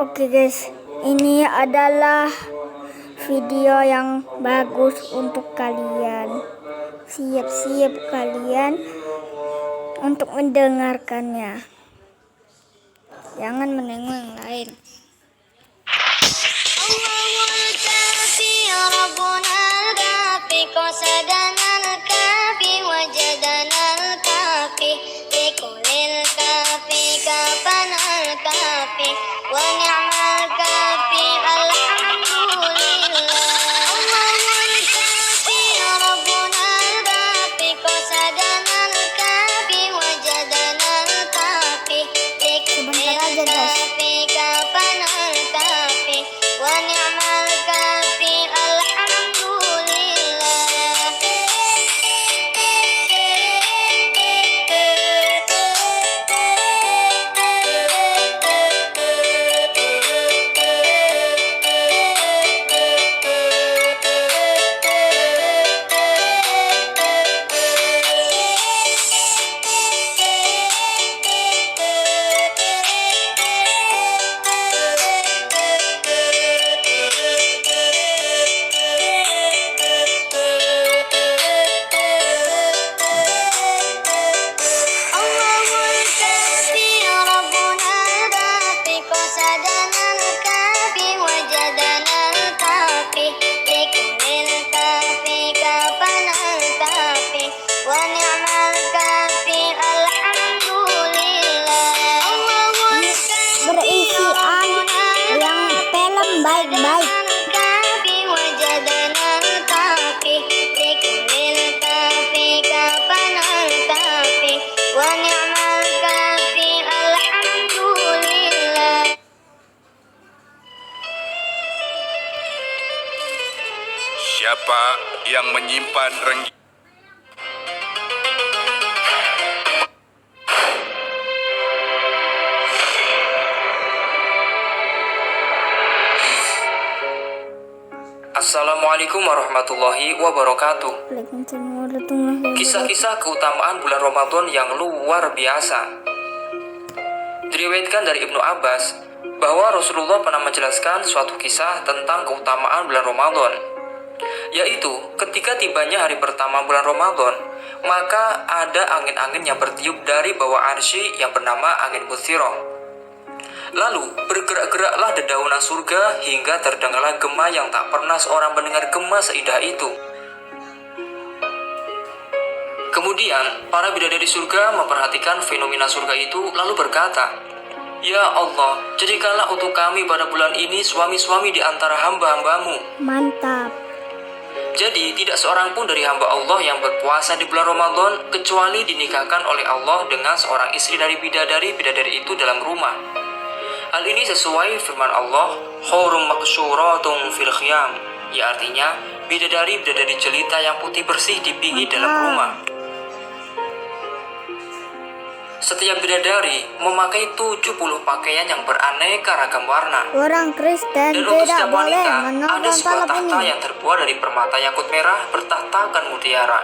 Oke guys, ini adalah video yang bagus untuk kalian. Siap-siap kalian untuk mendengarkannya. Jangan menengok yang lain. Berisian yang film baik-baik. Siapa yang menyimpan rengginang? Assalamualaikum warahmatullahi wabarakatuh. Kisah-kisah keutamaan bulan Ramadan yang luar biasa. Diriwayatkan dari Ibnu Abbas bahwa Rasulullah pernah menjelaskan suatu kisah tentang keutamaan bulan Ramadan, yaitu ketika tibanya hari pertama bulan Ramadan, maka ada angin-angin yang bertiup dari bawah arsy yang bernama angin Muthirah. Lalu bergerak-geraklah dedaunan surga hingga terdengarlah gema yang tak pernah seorang mendengar gema seindah itu. Kemudian para bidadari surga memperhatikan fenomena surga itu lalu berkata, "Ya Allah, jadikanlah untuk kami pada bulan ini suami-suami di antara hamba-hambamu." Mantap. Jadi tidak seorang pun dari hamba Allah yang berpuasa di bulan Ramadan kecuali dinikahkan oleh Allah dengan seorang istri dari bidadari-bidadari itu dalam rumah. Hal ini sesuai firman Allah, "Hurum maqsyuratun fil khiyam", ya artinya bidadari-bidadari jelita yang putih bersih dipinggi dalam rumah. Setiap bidadari memakai 70 pakaian yang beraneka ragam warna. Orang Kristen Dan untuk tidak setiap boleh wanita ada menonton sebuah film tahta ini. yang terbuat dari permata yakut merah bertahtakan mutiara.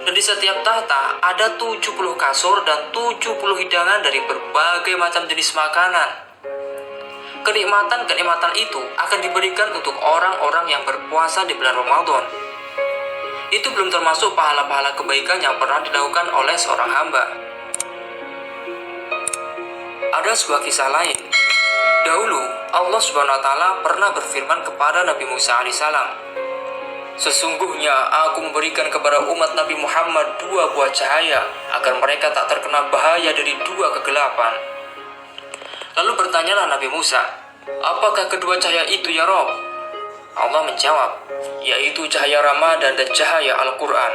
Dan di setiap tahta ada 70 kasur dan 70 hidangan dari berbagai macam jenis makanan. Kenikmatan-kenikmatan itu akan diberikan untuk orang-orang yang berpuasa di bulan Ramadan. Itu belum termasuk pahala-pahala kebaikan yang pernah dilakukan oleh seorang hamba. Ada sebuah kisah lain. Dahulu Allah Subhanahu wa taala pernah berfirman kepada Nabi Musa alaihissalam, "Sesungguhnya aku memberikan kepada umat Nabi Muhammad 2 buah cahaya agar mereka tak terkena bahaya dari 2 kegelapan." Lalu bertanyalah Nabi Musa, "Apakah kedua cahaya itu ya Rob?" Allah menjawab, "Yaitu cahaya Ramadan dan cahaya Al-Quran."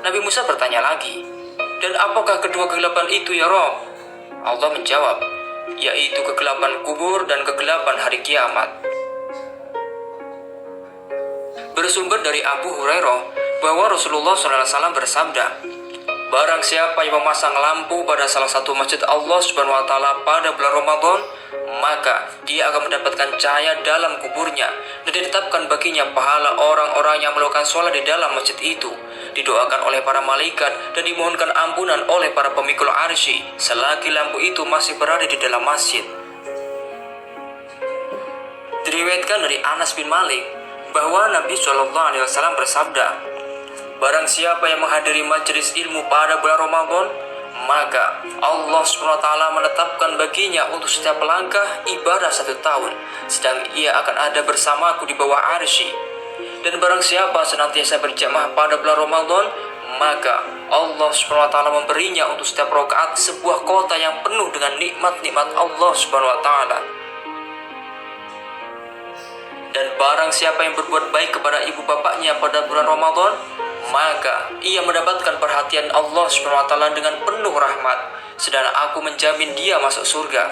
Nabi Musa bertanya lagi, "Dan apakah kedua kegelapan itu ya Rob?" Allah menjawab, "Yaitu kegelapan kubur dan kegelapan hari kiamat." Bersumber dari Abu Hurairah bahwa Rasulullah SAW bersabda, "Barang siapa yang memasang lampu pada salah satu masjid Allah Subhanahu wa taala pada bulan Ramadan, maka dia akan mendapatkan cahaya dalam kuburnya dan ditetapkan baginya pahala orang-orang yang melakukan sholat di dalam masjid itu, didoakan oleh para malaikat dan dimohonkan ampunan oleh para pemikul arsy selagi lampu itu masih berada di dalam masjid." Diriwayatkan dari Anas bin Malik bahwa Nabi Shallallahu Alaihi Wasallam bersabda, barang siapa yang menghadiri majelis ilmu pada bulan Ramadan, maka Allah SWT menetapkan baginya untuk setiap langkah ibadah 1 tahun, sedang ia akan ada bersamaku di bawah arsy. Dan barang siapa senantiasa berjamaah pada bulan Ramadan, maka Allah SWT memberinya untuk setiap rakaat sebuah kota yang penuh dengan nikmat-nikmat Allah SWT. Dan barang siapa yang berbuat baik kepada ibu bapaknya pada bulan Ramadan, maka ia mendapatkan perhatian Allah SWT dengan penuh rahmat, sedang aku menjamin dia masuk surga.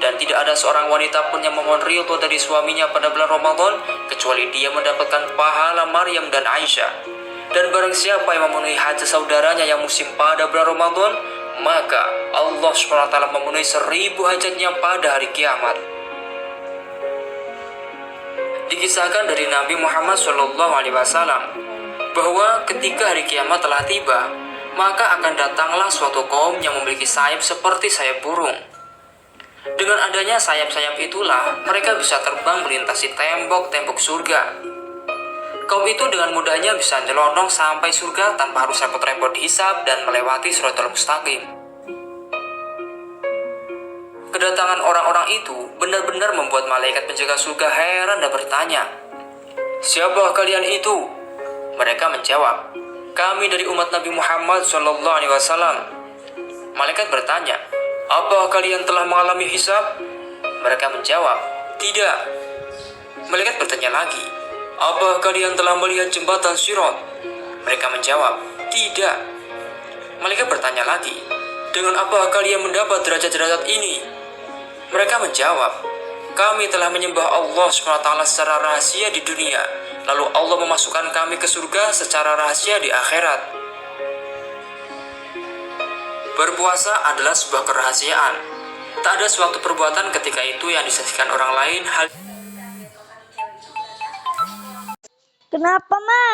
Dan tidak ada seorang wanita pun yang memohon ridho dari suaminya pada bulan Ramadan, kecuali dia mendapatkan pahala Maryam dan Aisyah. Dan barang siapa yang memenuhi hajat saudaranya yang musim pada bulan Ramadan, maka Allah SWT memenuhi 1000 hajatnya pada hari kiamat. Dikisahkan dari Nabi Muhammad SAW bahwa ketika hari kiamat telah tiba, maka akan datanglah suatu kaum yang memiliki sayap seperti sayap burung. Dengan adanya sayap-sayap itulah mereka bisa terbang melintasi tembok-tembok surga. Kaum itu dengan mudahnya bisa nyelonong sampai surga tanpa harus repot-repot dihisab dan melewati Shiratal Mustaqim. Kedatangan orang-orang itu benar-benar membuat malaikat penjaga surga heran dan bertanya, siapa kalian itu? Mereka menjawab, kami dari umat Nabi Muhammad SAW. Malaikat bertanya, apa kalian telah mengalami hisab? Mereka menjawab, tidak. Malaikat bertanya lagi, apa kalian telah melihat jembatan Sirat? Mereka menjawab, tidak. Malaikat bertanya lagi, dengan apa kalian mendapat derajat-derajat ini? Mereka menjawab, kami telah menyembah Allah SWT secara rahasia di dunia, lalu Allah memasukkan kami ke surga secara rahasia di akhirat. Berpuasa adalah sebuah kerahasiaan. Tak ada suatu perbuatan ketika itu yang disaksikan orang lain. Kenapa, Ma?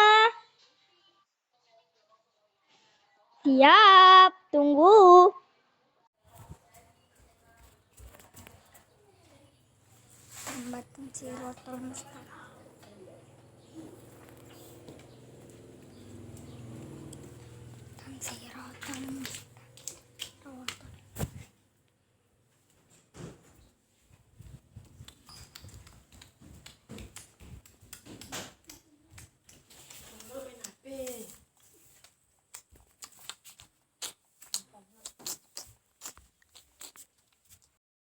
Siap, tunggu. Jembatan Shiratal Mustaqim.